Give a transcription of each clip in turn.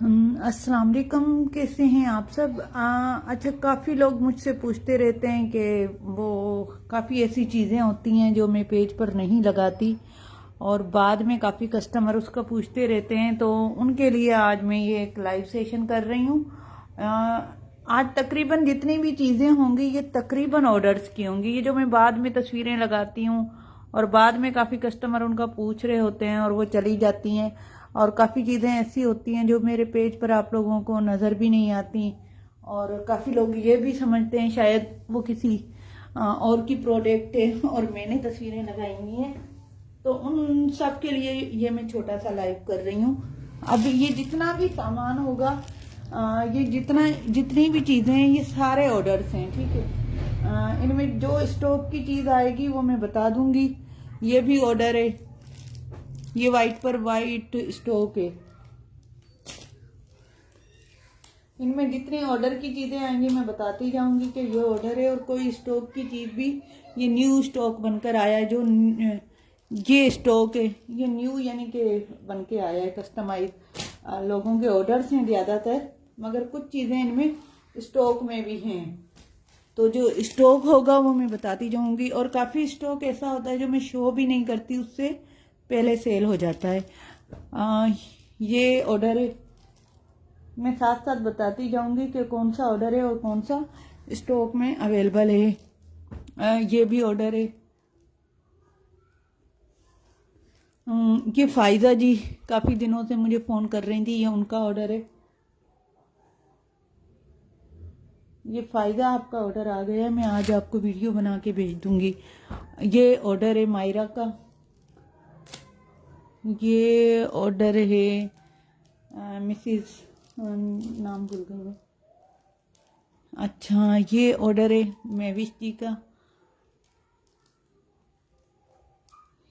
अस्सलाम वालेकुम। कैसे हैं आप सब? अच्छा, काफ़ी लोग मुझसे पूछते रहते हैं कि वो काफ़ी ऐसी चीज़ें होती हैं जो मैं पेज पर नहीं लगाती और बाद में काफ़ी कस्टमर उसका पूछते रहते हैं, तो उनके लिए आज मैं ये एक लाइव सेशन कर रही हूँ। आज तकरीबन जितनी भी चीज़ें होंगी ये तकरीबन ऑर्डर्स की होंगी। ये जो मैं बाद में तस्वीरें लगाती हूँ और बाद में काफ़ी कस्टमर उनका पूछ रहे होते हैं और वो चली जाती हैं, और काफ़ी चीज़ें ऐसी होती हैं जो मेरे पेज पर आप लोगों को नज़र भी नहीं आती, और काफ़ी लोग ये भी समझते हैं शायद वो किसी और की प्रोडक्ट है और मैंने तस्वीरें लगाई हुई हैं। तो उन सब के लिए ये मैं छोटा सा लाइव कर रही हूँ। अब ये जितना भी सामान होगा, ये जितनी भी चीज़ें हैं ये सारे ऑर्डर्स हैं, ठीक है। इनमें जो स्टॉक की चीज़ आएगी वो मैं बता दूंगी। ये भी ऑर्डर है, ये वाइट पर वाइट स्टॉक है। इनमें जितनी ऑर्डर की चीज़ें आएंगी मैं बताती जाऊंगी कि ये ऑर्डर है, और कोई स्टॉक की चीज़ भी ये न्यू स्टॉक बनकर आया है। जो ये स्टॉक है ये न्यू यानी कि बन के आया है, कस्टमाइज। लोगों के ऑर्डर्स हैं ज़्यादातर, मगर कुछ चीज़ें इनमें स्टॉक में भी हैं। तो जो स्टॉक होगा वो मैं बताती जाऊंगी, और काफ़ी स्टॉक ऐसा होता है जो मैं शो भी नहीं करती, उससे पहले सेल हो जाता है। ये ऑर्डर है, मैं साथ साथ बताती जाऊंगी कि कौन सा ऑर्डर है और कौन सा स्टॉक में अवेलेबल है। ये भी ऑर्डर है। ये फायदा जी काफ़ी दिनों से मुझे फ़ोन कर रही थी, ये उनका ऑर्डर है। ये फ़ायदा आपका ऑर्डर आ गया है, मैं आज आपको वीडियो बना के भेज दूंगी। ये ऑर्डर है मायरा का। ये ऑर्डर है मिसिस, नाम भूल गई मैं। अच्छा, ये ऑर्डर है महविश जी का।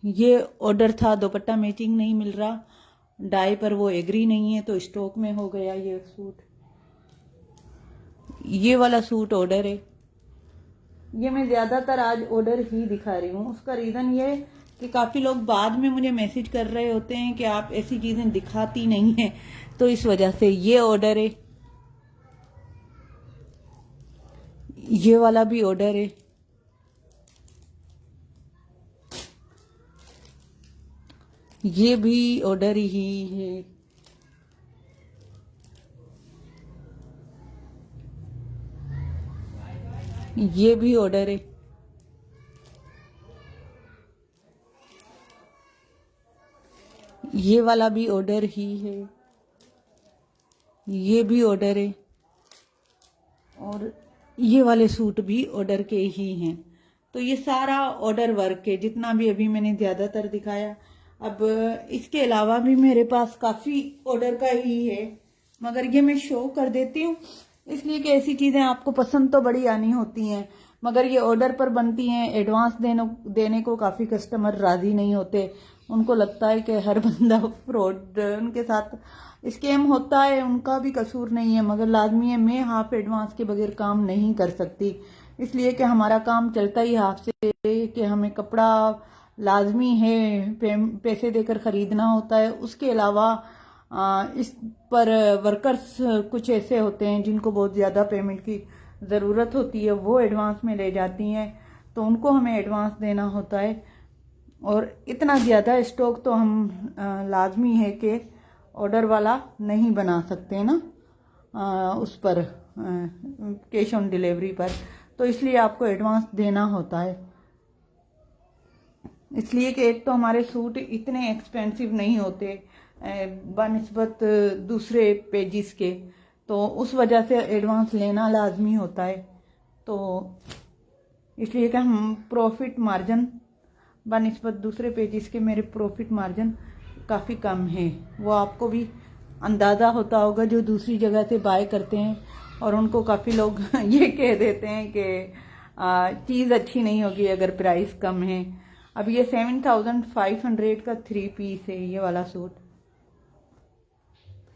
ये ऑर्डर था दुपट्टा मैचिंग नहीं मिल रहा, डाई पर वो एग्री नहीं है, तो स्टॉक में हो गया ये सूट। ये वाला सूट ऑर्डर है। ये मैं ज़्यादातर आज ऑर्डर ही दिखा रही हूँ। उसका रीज़न ये है कि काफ़ी लोग बाद में मुझे मैसेज कर रहे होते हैं कि आप ऐसी चीज़ें दिखाती नहीं हैं, तो इस वजह से ये ऑर्डर है। ये वाला भी ऑर्डर है। ये भी ऑर्डर ही है। ये भी ऑर्डर है। ये वाला भी ऑर्डर ही है। ये भी ऑर्डर है, और ये वाले सूट भी ऑर्डर के ही हैं। तो ये सारा ऑर्डर वर्क है, जितना भी अभी मैंने ज़्यादातर दिखाया। अब इसके अलावा भी मेरे पास काफ़ी ऑर्डर का ही है, मगर ये मैं शो कर देती हूँ इसलिए कि ऐसी चीज़ें आपको पसंद तो बड़ी आनी होती हैं, मगर ये ऑर्डर पर बनती हैं। एडवांस देने को काफ़ी कस्टमर राज़ी नहीं होते। उनको लगता है कि हर बंदा फ्रॉड, उनके साथ स्कैम होता है, उनका भी कसूर नहीं है, मगर लाजमी है। मैं हाफ एडवांस के बगैर काम नहीं कर सकती, इसलिए कि हमारा काम चलता ही हाफ से, कि हमें कपड़ा लाजमी है पैसे देकर ख़रीदना होता है। उसके अलावा इस पर वर्कर्स कुछ ऐसे होते हैं जिनको बहुत ज़्यादा पेमेंट की ज़रूरत होती है, वो एडवांस में ले जाती हैं, तो उनको हमें एडवांस देना होता है। और इतना ज़्यादा स्टॉक तो हम लाजमी है कि ऑर्डर वाला नहीं बना सकते ना, उस पर कैश ऑन डिलीवरी पर, तो इसलिए आपको एडवांस देना होता है। इसलिए कि एक तो हमारे सूट इतने एक्सपेंसिव नहीं होते बनिस्बत दूसरे पेजिस के, तो उस वजह से एडवांस लेना लाजमी होता है। तो इसलिए कि हम प्रॉफिट मार्जिन बनिस्बत दूसरे पेजिस के, मेरे प्रॉफिट मार्जिन काफ़ी कम है। वो आपको भी अंदाज़ा होता होगा जो दूसरी जगह से बाय करते हैं, और उनको काफ़ी लोग ये कह देते हैं कि चीज़ अच्छी नहीं होगी अगर प्राइस कम है। अब ये 7500 का 3 पीस है ये वाला सूट।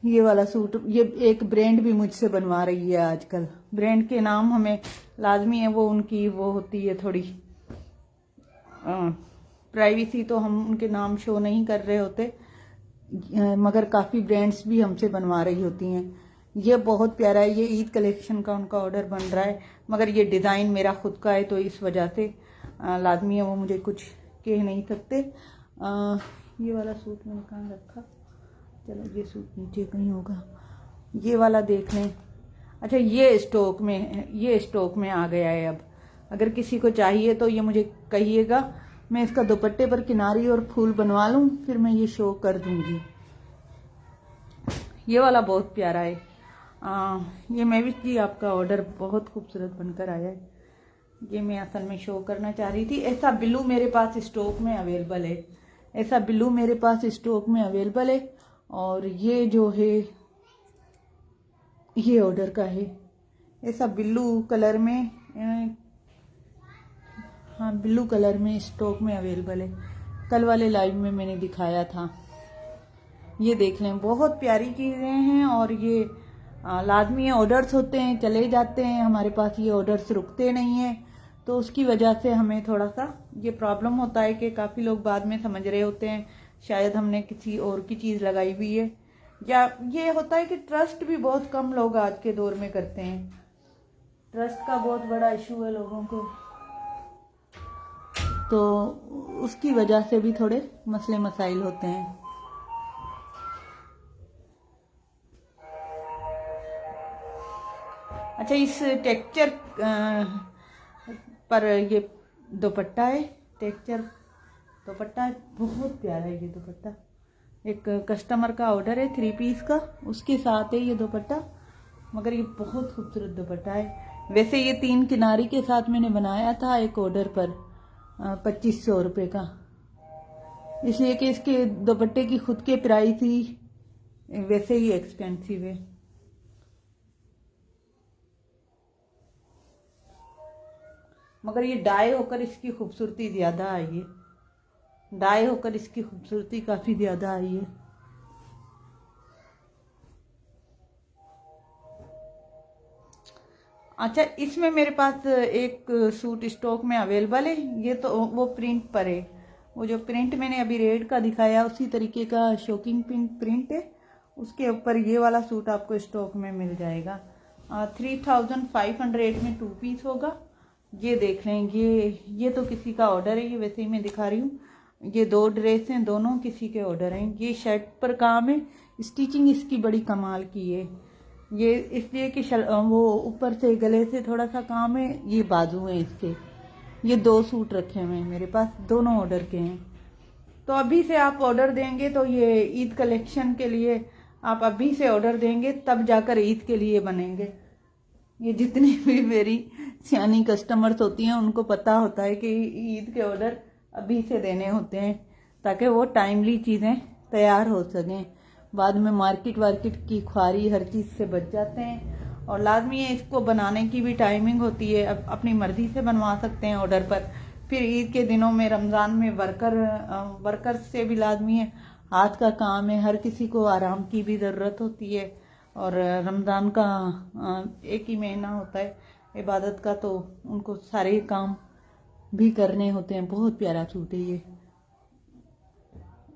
ये वाला सूट ये एक ब्रांड भी मुझसे बनवा रही है आजकल। ब्रांड के नाम हमें लाजमी है, वो उनकी वो होती है थोड़ी प्राइवेसी, तो हम उनके नाम शो नहीं कर रहे होते। मगर काफ़ी ब्रांड्स भी हमसे बनवा रही होती हैं। ये बहुत प्यारा है, ये ईद कलेक्शन का उनका ऑर्डर बन रहा है, मगर ये डिज़ाइन मेरा खुद का है तो इस वजह से लाजमी है, वो मुझे कुछ कह नहीं सकते। ये वाला सूट मैंने कहाँ रखा, चलो ये सूट नीचे कहीं होगा, ये वाला देख लें। अच्छा ये स्टॉक में आ गया है। अब अगर किसी को चाहिए तो ये मुझे कहिएगा, मैं इसका दुपट्टे पर किनारी और फूल बनवा लूँ, फिर मैं ये शो कर दूँगी। ये वाला बहुत प्यारा है। ये महविश जी आपका ऑर्डर बहुत खूबसूरत बनकर आया है। ये मैं असल में शो करना चाह रही थी। ऐसा ब्लू मेरे पास स्टॉक में अवेलेबल है, ऐसा ब्लू मेरे पास स्टॉक में अवेलेबल है। और ये जो है ये ऑर्डर का है, ऐसा ब्लू कलर में, हाँ ब्लू कलर में स्टॉक में अवेलेबल है। कल वाले लाइव में मैंने दिखाया था। ये देख लें, बहुत प्यारी चीज़ें हैं। और ये लाजमी ऑर्डर्स होते हैं, चले जाते हैं, हमारे पास ये ऑर्डर्स रुकते नहीं हैं, तो उसकी वजह से हमें थोड़ा सा ये प्रॉब्लम होता है कि काफ़ी लोग बाद में समझ रहे होते हैं शायद हमने किसी और की चीज़ लगाई हुई है, या ये होता है कि ट्रस्ट भी बहुत कम लोग आज के दौर में करते हैं। ट्रस्ट का बहुत बड़ा इशू है लोगों को, तो उसकी वजह से भी थोड़े मसले मसाइल होते हैं। अच्छा इस टेक्सचर पर ये दुपट्टा है, टेक्सचर दुपट्टा बहुत प्यारा है। ये दुपट्टा एक कस्टमर का ऑर्डर है 3 पीस का, उसके साथ है ये दुपट्टा, मगर ये बहुत खूबसूरत दुपट्टा है। वैसे ये 3 किनारी के साथ मैंने बनाया था एक ऑर्डर पर 2500 रुपये का, इसलिए कि इसके दुपट्टे की खुद के प्राइस ही वैसे ही एक्सपेंसिव है। मगर ये डाई होकर इसकी खूबसूरती ज़्यादा आई है, डाई होकर इसकी खूबसूरती काफ़ी ज़्यादा आई है। अच्छा इसमें मेरे पास एक सूट स्टॉक में अवेलेबल है, ये तो वो प्रिंट पर है, वो जो प्रिंट मैंने अभी रेड का दिखाया उसी तरीके का शोकिंग प्रिंट है, उसके ऊपर ये वाला सूट आपको स्टॉक में मिल जाएगा। 3500 में 2 पीस होगा। ये देख लें, ये तो किसी का ऑर्डर है, ये वैसे ही मैं दिखा रही हूँ। ये 2 ड्रेस हैं, दोनों किसी के ऑर्डर हैं। ये शर्ट पर काम है, स्टिचिंग इसकी बड़ी कमाल की है। ये इसलिए कि वो ऊपर से गले से थोड़ा सा काम है, ये बाजू हैं इसके। ये 2 सूट रखे हुए हैं मेरे पास, दोनों ऑर्डर के हैं। तो अभी से आप ऑर्डर देंगे तो ये ईद कलेक्शन के लिए आप अभी से ऑर्डर देंगे तब जाकर ईद के लिए बनेंगे। ये जितनी भी मेरी सियानी कस्टमर्स होती हैं उनको पता होता है कि ईद के ऑर्डर अभी से देने होते हैं ताकि वो टाइमली चीज़ें तैयार हो सकें। बाद में मार्केट की ख्वारी हर चीज़ से बच जाते हैं। और लाजमी है इसको बनाने की भी टाइमिंग होती है, अब अपनी मर्ज़ी से बनवा सकते हैं ऑर्डर पर। फिर ईद के दिनों में रमज़ान में वर्कर से भी लाजमी है, हाथ का काम है, हर किसी को आराम की भी ज़रूरत होती है। और रमज़ान का एक ही महीना होता है इबादत का, तो उनको सारे काम भी करने होते हैं। बहुत प्यारा सूट है ये।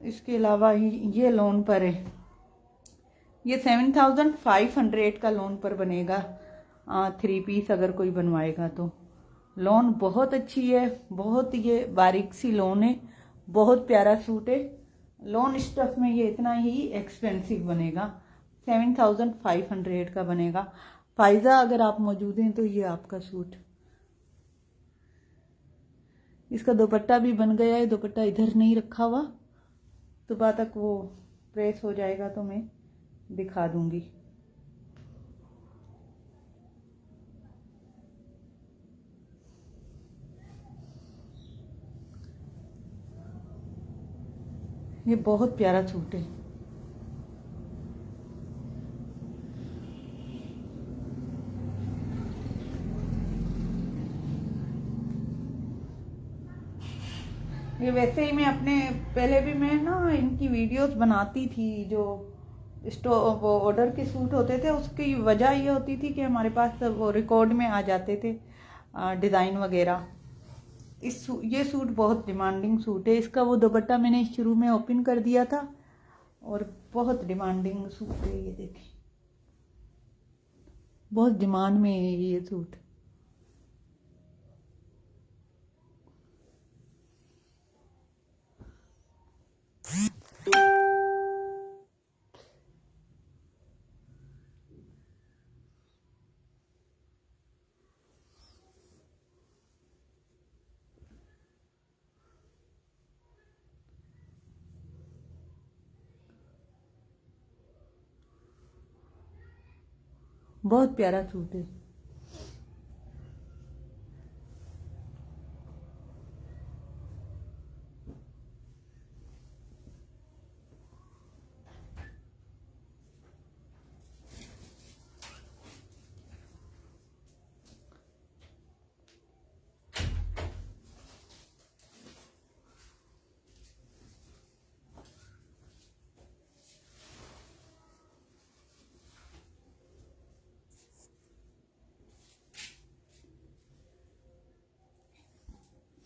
इसके अलावा ये लोन पर है, ये 7500 का लोन पर बनेगा 3 पीस अगर कोई बनवाएगा तो। लोन बहुत अच्छी है, बहुत ये बारीक सी लोन है, बहुत प्यारा सूट है। लोन स्टफ में ये इतना ही एक्सपेंसिव बनेगा, 7500 का बनेगा। फायजा अगर आप मौजूद हैं तो ये आपका सूट। इसका दुपट्टा भी बन गया है, दुपट्टा इधर नहीं रखा हुआ, सुबह तक वो प्रेस हो जाएगा तो मैं दिखा दूंगी। ये बहुत प्यारा सूट है। ये वैसे ही मैं अपने पहले भी मैं ना इनकी वीडियोस बनाती थी, जो वो ऑर्डर के सूट होते थे उसकी वजह ये होती थी कि हमारे पास वो रिकॉर्ड में आ जाते थे डिज़ाइन वगैरह। ये सूट बहुत डिमांडिंग सूट है। इसका वो दुपट्टा मैंने शुरू में ओपन कर दिया था और बहुत डिमांडिंग सूट है ये, देखें बहुत डिमांड में है ये सूट। बहुत प्यारा सूट है।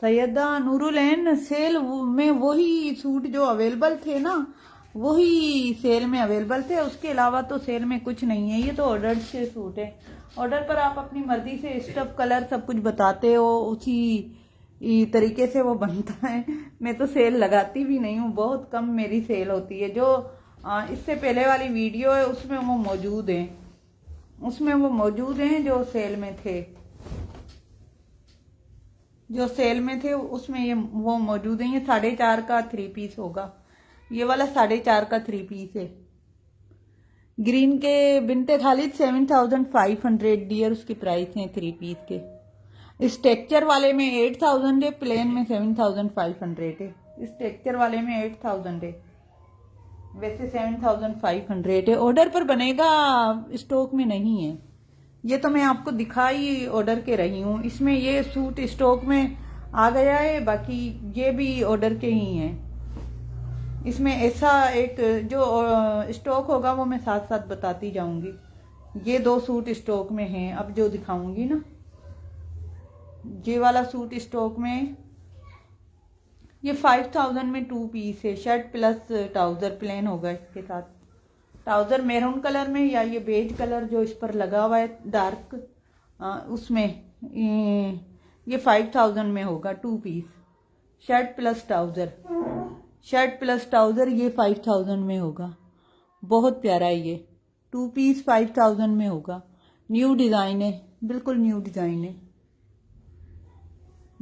सैयदा नूरुलैन सेल में वही सूट जो अवेलेबल थे ना, वही सेल में अवेलेबल थे, उसके अलावा तो सेल में कुछ नहीं है। ये तो ऑर्डर से सूट है, ऑर्डर पर आप अपनी मर्जी से स्टफ कलर सब कुछ बताते हो, उसी तरीके से वो बनता है। मैं तो सेल लगाती भी नहीं हूँ, बहुत कम मेरी सेल होती है। जो इससे पहले वाली वीडियो है उसमें वो मौजूद हैं, उसमें वो मौजूद हैं जो सेल में थे, जो सेल में थे उसमें ये वो मौजूद है। ये 4.5 का 3 पीस होगा, ये वाला 4.5 का 3 पीस है। ग्रीन के बिनते खालिद 7500 डियर उसकी प्राइस है 3 पीस के। इस टेक्चर वाले में 8000 है, प्लेन में 7500 है। इस टेक्चर वाले में 8000 है, वैसे 7500 है। ऑर्डर पर बनेगा, स्टॉक में नहीं है। ये तो मैं आपको दिखाई ऑर्डर के रही हूँ। इसमें ये सूट स्टॉक में आ गया है, बाकी ये भी ऑर्डर के ही हैं। इसमें ऐसा एक जो स्टॉक होगा वो मैं साथ साथ बताती जाऊंगी। ये 2 सूट स्टॉक में हैं, अब जो दिखाऊंगी ना। ये वाला सूट स्टॉक में, ये 5000 में 2 पीस है, शर्ट प्लस ट्राउजर प्लेन होगा इसके साथ। ट्राउजर मैरून कलर में या ये बेज कलर जो इस पर लगा हुआ है डार्क, उसमें ये 5000 में होगा 2 piece, shirt plus trouser, shirt plus trouser ये 5000 में होगा। बहुत प्यारा है ये 2 पीस 5000 में होगा। न्यू डिज़ाइन है, बिल्कुल न्यू डिज़ाइन है,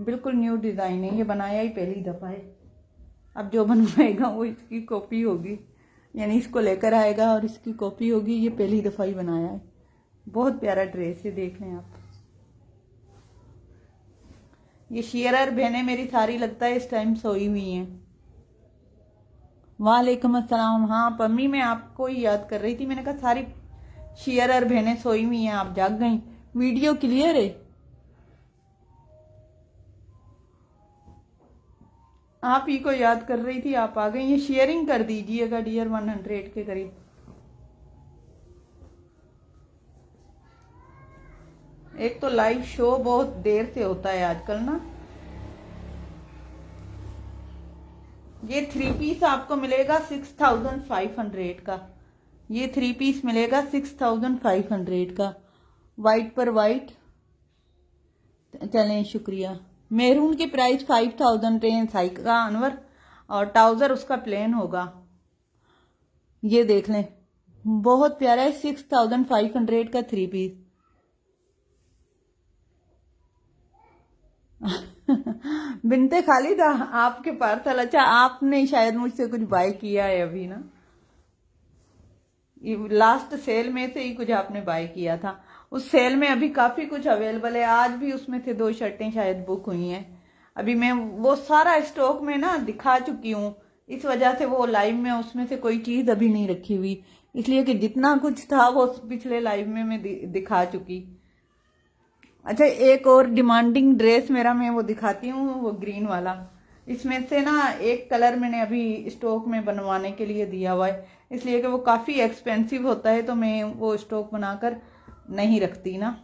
बिल्कुल न्यू डिज़ाइन है। ये बनाया ही पहली दफ़ा है, अब जो बनवाएगा वो इसकी कॉपी होगी, यानी इसको लेकर आएगा और इसकी कॉपी होगी। ये पहली दफ़ा ही बनाया है। बहुत प्यारा ड्रेस है, देख लें आप। ये शेयरर बहनें मेरी सारी लगता है इस टाइम सोई हुई हैं। वालेकुम अस्सलाम। हाँ पम्मी, मैं आपको ही याद कर रही थी, मैंने कहा सारी शेयरर बहनें सोई हुई हैं, आप जाग गई। वीडियो क्लियर है, आप ही को याद कर रही थी, आप आ गई। ये शेयरिंग कर दीजिएगा डियर 100 के करीब। एक तो लाइव शो बहुत देर से होता है आजकल ना। ये 3 पीस आपको मिलेगा 6500 का। ये 3 पीस मिलेगा 6500 का, वाइट पर वाइट। चलें, शुक्रिया। मैरून की प्राइस 5000 रेंज का अनवर, और ट्राउजर उसका प्लेन होगा। ये देख लें, बहुत प्यारा है, 6500 का 3 पीस। बिनते खालिद आपके पार्सल, अच्छा आपने शायद मुझसे कुछ बाय किया है अभी ना, लास्ट सेल में से ही कुछ आपने बाय किया था। उस सेल में अभी काफी कुछ अवेलेबल है, आज भी उसमें से 2 शर्टें शायद बुक हुई हैं। अभी मैं वो सारा स्टॉक में ना दिखा चुकी हूँ, इस वजह से वो लाइव में उसमें से कोई चीज अभी नहीं रखी हुई, इसलिए कि जितना कुछ था वो पिछले लाइव में मैं दिखा चुकी। अच्छा, एक और डिमांडिंग ड्रेस मेरा मैं वो दिखाती हूँ, वो ग्रीन वाला। इसमें से ना एक कलर मैंने अभी स्टॉक में बनवाने के लिए दिया हुआ है, इसलिए कि वो काफ़ी एक्सपेंसिव होता है तो मैं वो स्टॉक बनाकर नहीं रखती ना।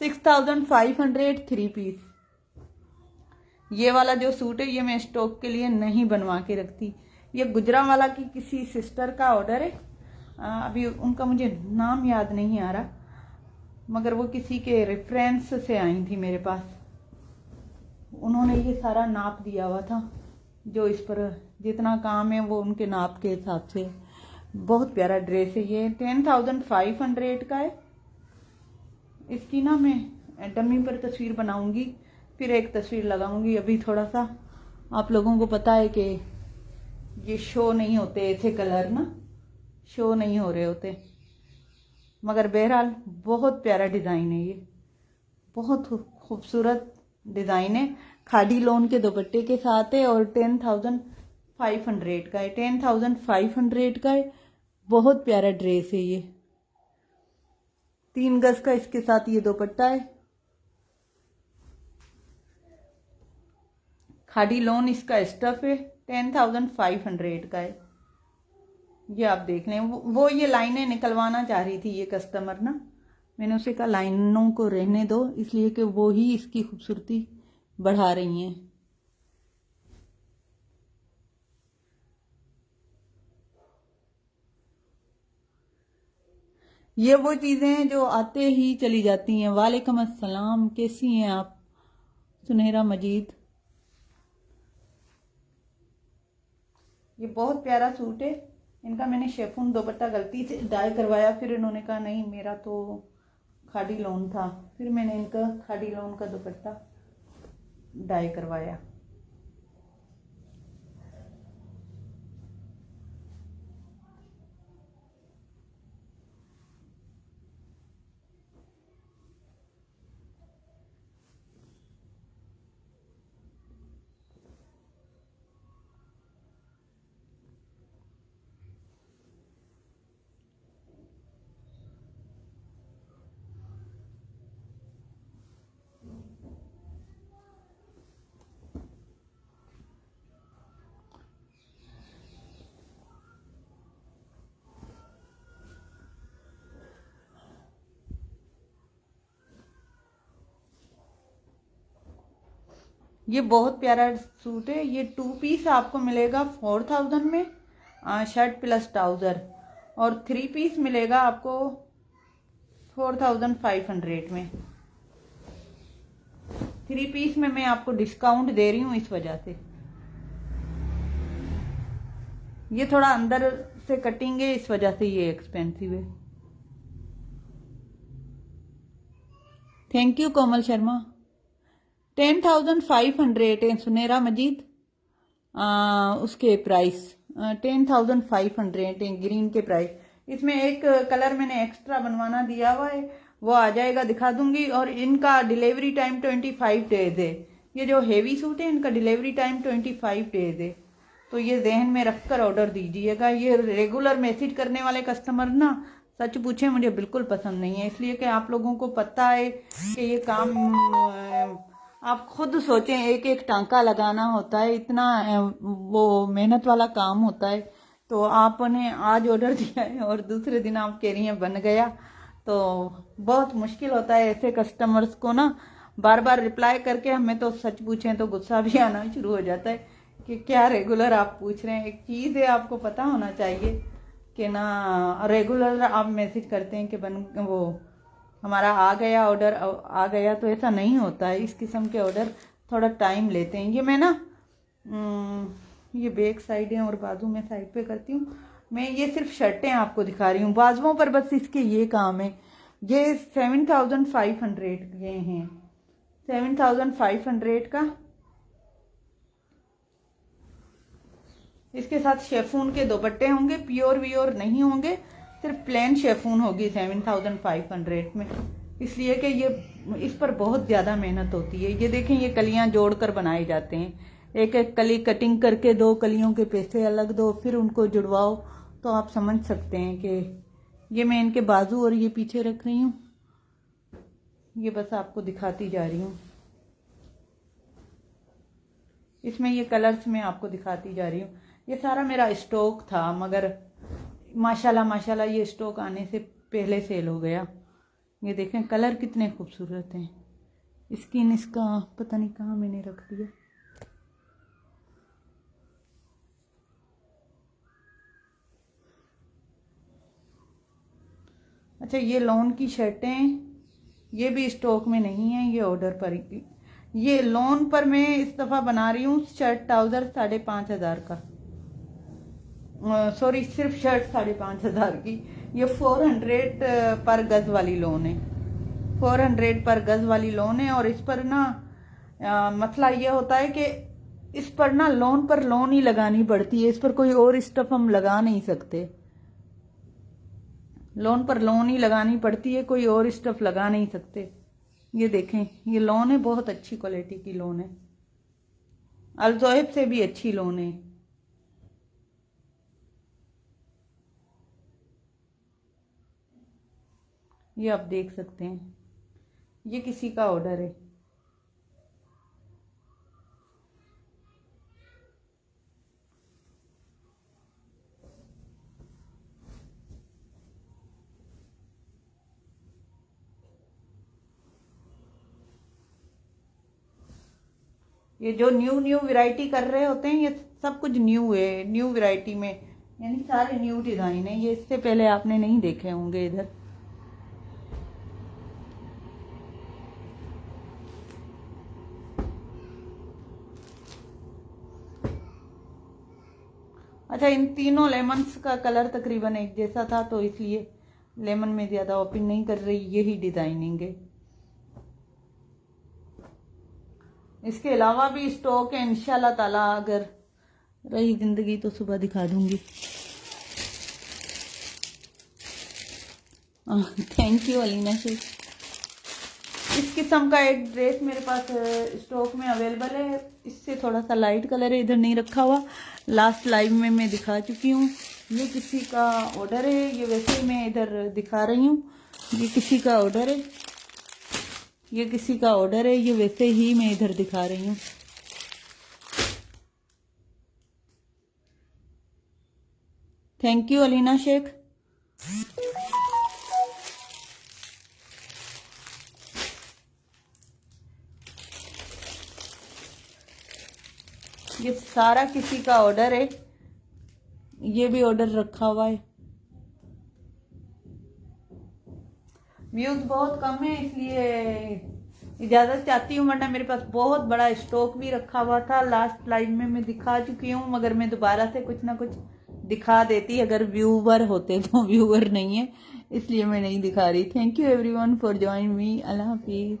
6500 3 पीस। ये वाला जो सूट है ये मैं स्टॉक के लिए नहीं बनवा के रखती, ये गुजरांवाला की किसी सिस्टर का ऑर्डर है। अभी उनका मुझे नाम याद नहीं आ रहा, मगर वो किसी के रेफरेंस से आई थी मेरे पास। उन्होंने ये सारा नाप दिया हुआ था, जो इस पर जितना काम है वो उनके नाप के हिसाब से। बहुत प्यारा ड्रेस है ये, 10,500 का है। इसकी ना मैं डमी पर तस्वीर बनाऊंगी, फिर एक तस्वीर लगाऊंगी। अभी थोड़ा सा आप लोगों को पता है कि ये शो नहीं होते ऐसे कलर ना, शो नहीं हो रहे होते, मगर बहरहाल बहुत प्यारा डिज़ाइन है ये, बहुत खूबसूरत डिज़ाइन है। खादी लोन के दुपट्टे के साथ है और 10,500 का है। 10,500 का है। बहुत प्यारा ड्रेस है ये। 3 गज का इसके साथ ये दुपट्टा है। खादी लोन इसका स्टफ है। 10,500 का है। ये आप देख लें। वो ये लाइनें निकलवाना चाह रही थी ये कस्टमर ना, मैंने उसे कहा लाइनों को रहने दो, इसलिए कि वो ही इसकी खूबसूरती बढ़ा रही हैं। ये वो चीज़ें हैं जो आते ही चली जाती हैं। वालेकुम अस्सलाम, कैसी हैं आप? सुनहरा मजीद। ये बहुत प्यारा सूट है। इनका मैंने शेफून दुपट्टा गलती से डाई करवाया, फिर इन्होंने कहा नहीं मेरा तो खादी लोन था, फिर मैंने इनका खादी लोन का दुपट्टा डाई करवाया। ये बहुत प्यारा सूट है। ये 2 पीस आपको मिलेगा 4,000 में, शर्ट प्लस ट्राउज़र, और 3 पीस मिलेगा आपको 4,500 में। 3 पीस में मैं आपको डिस्काउंट दे रही हूँ इस वजह से। ये थोड़ा अंदर से कटिंग है, इस वजह से ये एक्सपेंसिव है। Thank you Komal Sharma. 10,500 है सुनहरा मजीद। उसके प्राइस 10,500 है ग्रीन के प्राइस। इसमें एक कलर मैंने एक्स्ट्रा बनवाना दिया हुआ है, वो आ जाएगा, दिखा दूंगी। और इनका डिलीवरी टाइम 25 डेज है। ये जो हेवी सूट है इनका डिलीवरी टाइम 25 डेज है, तो ये जहन में रखकर ऑर्डर दीजिएगा। ये रेगुलर मैसेज करने वाले कस्टमर ना, सच पूछे मुझे बिल्कुल पसंद नहीं है, इसलिए कि आप लोगों को पता है कि ये काम आप खुद सोचें, एक एक टांका लगाना होता है, इतना वो मेहनत वाला काम होता है। तो आपने आज ऑर्डर दिया है और दूसरे दिन आप कह रही हैं बन गया, तो बहुत मुश्किल होता है ऐसे कस्टमर्स को ना बार बार रिप्लाई करके। हमें तो सच पूछें तो गुस्सा भी आना शुरू हो जाता है कि क्या रेगुलर आप पूछ रहे हैं। एक चीज़ है, आपको पता होना चाहिए कि ना रेगुलर आप मैसेज करते हैं कि वो हमारा आ गया ऑर्डर, आ गया, तो ऐसा नहीं होता है। इस किस्म के ऑर्डर थोड़ा टाइम लेते हैं। ये मैं ना ये बैक साइड है और बाजू में साइड पे करती हूँ। मैं ये सिर्फ शर्टें आपको दिखा रही हूँ, बाजुओं पर बस इसके ये काम है। ये 7,500 ये हैं, 7,500 का। इसके साथ शेफून के दुपट्टे होंगे, प्योर व्योर नहीं होंगे, सिर्फ प्लेन शेफून होगी 7,500 में, इसलिए कि ये इस पर बहुत ज़्यादा मेहनत होती है। ये देखें, ये कलियां जोड़कर बनाए जाते हैं, एक एक कली कटिंग करके 2 कलियों के पैसे अलग दो, फिर उनको जुड़वाओ। तो आप समझ सकते हैं कि ये मैं इनके बाजू और ये पीछे रख रही हूँ, ये बस आपको दिखाती जा रही हूँ। इसमें ये कलर्स मैं आपको दिखाती जा रही हूँ। ये सारा मेरा स्टॉक था, मगर माशाल्लाह माशाल्लाह ये स्टॉक आने से पहले सेल हो गया। ये देखें कलर कितने खूबसूरत हैं। स्किन इसका पता नहीं कहाँ मैंने रख दिया। अच्छा, ये लॉन की शर्टें, ये भी स्टॉक में नहीं है, ये ऑर्डर पर ही। ये लॉन पर मैं इस दफ़ा बना रही हूँ शर्ट ट्राउज़र 5,500 का, सॉरी सिर्फ शर्ट 5,500 की। ये 400 पर गज वाली लोन है, 400 पर गज वाली लोन है। और इस पर ना मसला ये होता है कि इस पर ना लोन पर लोन ही लगानी पड़ती है, इस पर कोई और स्टफ हम लगा नहीं सकते। लोन पर लोन ही लगानी पड़ती है, कोई और स्टफ लगा नहीं सकते। ये देखें, ये लोन है, बहुत अच्छी क्वालिटी की लोन है, अलजोएब से भी अच्छी लोन है। ये आप देख सकते हैं, ये किसी का ऑर्डर है। ये जो न्यू न्यू वैरायटी कर रहे होते हैं, ये सब कुछ न्यू है, न्यू वैरायटी में, यानी सारे न्यू डिजाइन है। ये इससे पहले आपने नहीं देखे होंगे इधर। अच्छा, इन तीनों लेमन्स का कलर तकरीबन एक जैसा था, तो इसलिए लेमन में ज्यादा ओपन नहीं कर रही, यही डिजाइनिंग है। इसके अलावा भी स्टॉक है, इंशाल्लाह ताला अगर रही जिंदगी तो सुबह दिखा दूंगी। Thank you Alina Shaikh. इस किस्म का एक ड्रेस मेरे पास स्टॉक में अवेलेबल है, इससे थोड़ा सा लाइट कलर है, इधर नहीं रखा हुआ, लास्ट लाइव में मैं दिखा चुकी हूँ। ये किसी का ऑर्डर है, ये वैसे ही मैं इधर दिखा रही हूँ। ये किसी का ऑर्डर है, ये किसी का ऑर्डर है, ये वैसे ही मैं इधर दिखा रही हूँ। Thank you Alina Shaikh. ये सारा किसी का ऑर्डर है, ये भी ऑर्डर रखा हुआ है। व्यूज बहुत कम है, इसलिए इजाजत चाहती हूँ, वरना मेरे पास बहुत बड़ा स्टॉक भी रखा हुआ था। लास्ट लाइव में मैं दिखा चुकी हूँ, मगर मैं दोबारा से कुछ ना कुछ दिखा देती अगर व्यूवर होते, तो व्यूवर नहीं है इसलिए मैं नहीं दिखा रही। Thank you everyone for joining me. Allah Hafiz.